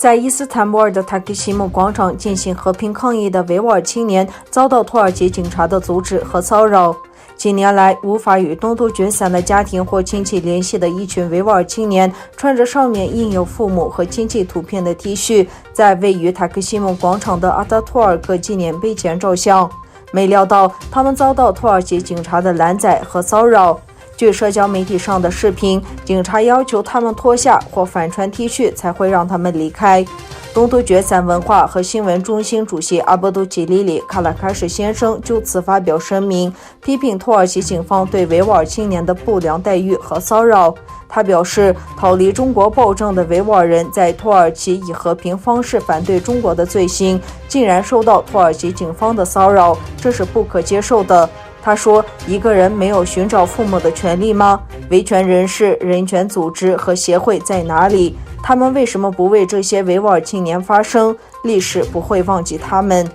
在伊斯坦布尔的塔克西姆广场进行和平抗议的维吾尔青年遭到土耳其警察的阻止和骚扰。近年来，无法与东突厥散的家庭或亲戚联系的一群维吾尔青年，穿着上面印有父母和亲戚图片的 T 恤，在位于塔克西姆广场的阿达托尔克纪念碑前照相。没料到，他们遭到土耳其警察的拦载和骚扰。据社交媒体上的视频，警察要求他们脱下或反穿 T 恤才会让他们离开。东突厥散文化和新闻中心主席阿卜杜吉里里卡拉卡什先生就此发表声明，批评土耳其警方对维吾尔青年的不良待遇和骚扰。他表示，逃离中国暴政的维吾尔人在土耳其以和平方式反对中国的罪行，竟然受到土耳其警方的骚扰，这是不可接受的。他说，一个人没有寻找父母的权利吗？维权人士、人权组织和协会在哪里？他们为什么不为这些维吾尔青年发声？历史不会忘记他们。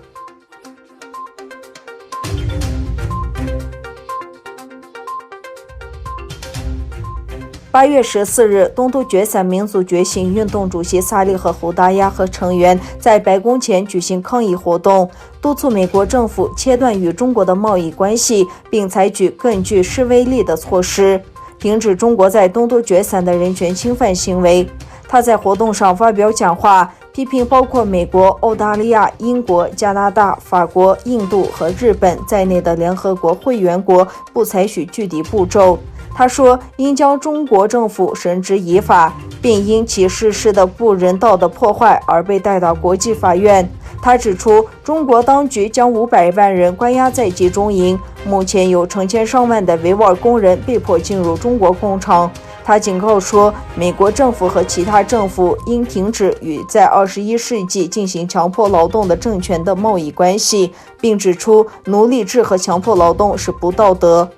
8月14日，东突厥散民族觉醒运动主席萨利赫·胡达亚和成员在白宫前举行抗议活动，督促美国政府切断与中国的贸易关系，并采取更具示威力的措施，停止中国在东突厥散的人权侵犯行为。他在活动上发表讲话，批评包括美国、澳大利亚、英国、加拿大、法国、印度和日本在内的联合国会员国不采取具体步骤。他说，应将中国政府绳之以法，并因其实施的不人道的破坏而被带到国际法院。他指出，中国当局将500万人关押在集中营，目前有成千上万的维吾尔工人被迫进入中国工厂。他警告说，美国政府和其他政府应停止与在21世纪进行强迫劳动的政权的贸易关系，并指出奴隶制和强迫劳动是不道德。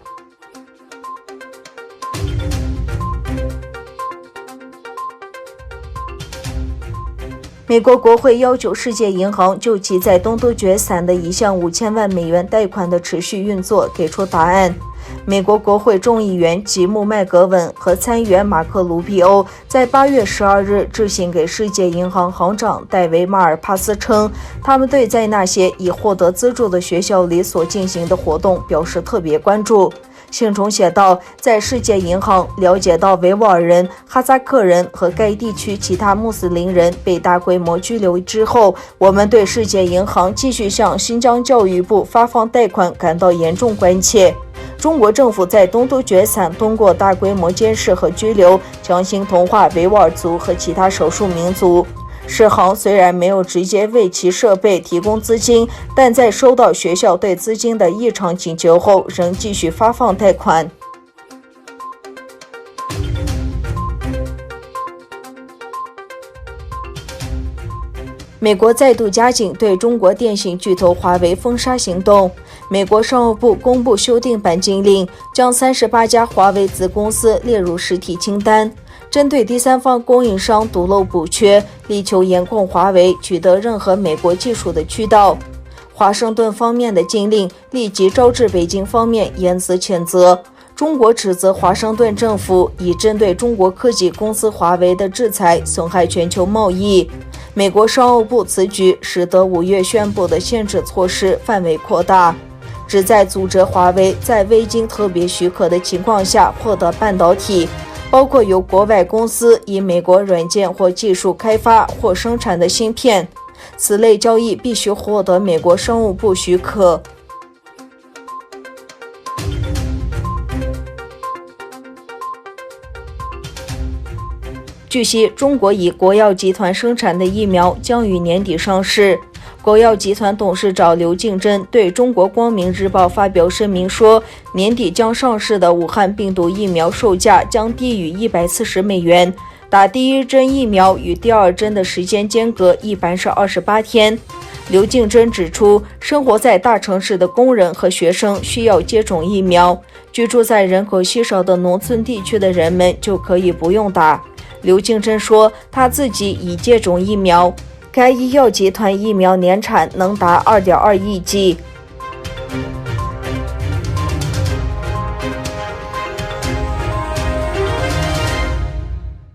美国国会要求世界银行就其在东突厥散的一项5000万美元贷款的持续运作给出答案。美国国会众议员吉姆·麦格文和参议员马克·卢比欧在8月12日致信给世界银行行长戴维·马尔帕斯称，他们对在那些已获得资助的学校里所进行的活动表示特别关注。信中写道，在世界银行了解到维吾尔人、哈萨克人和该地区其他穆斯林人被大规模拘留之后，我们对世界银行继续向新疆教育部发放贷款感到严重关切。中国政府在东突厥散通过大规模监视和拘留，强行同化维吾尔族和其他少数民族。世行虽然没有直接为其设备提供资金，但在收到学校对资金的异常请求后，仍继续发放贷款。美国再度加紧对中国电信巨头华为封杀行动。美国商务部公布修订版禁令，将38家华为子公司列入实体清单，针对第三方供应商堵漏补缺，力求严控华为取得任何美国技术的渠道。华盛顿方面的禁令立即招致北京方面严词谴责。中国指责华盛顿政府以针对中国科技公司华为的制裁损害全球贸易。美国商务部此举使得5月宣布的限制措施范围扩大，旨在阻止华为在未经特别许可的情况下获得半导体，包括由国外公司以美国软件或技术开发或生产的芯片。此类交易必须获得美国商务部许可。据悉，中国以国药集团生产的疫苗将于年底上市。国药集团董事长刘敬珍对中国光明日报发表声明说，年底将上市的武汉病毒疫苗售价将低于140美元，打第一针疫苗与第二针的时间间隔一般是28天。刘敬珍指出，生活在大城市的工人和学生需要接种疫苗，居住在人口稀少的农村地区的人们就可以不用打。刘敬珍说，他自己已接种疫苗，该医药集团疫苗年产能达2.2亿剂。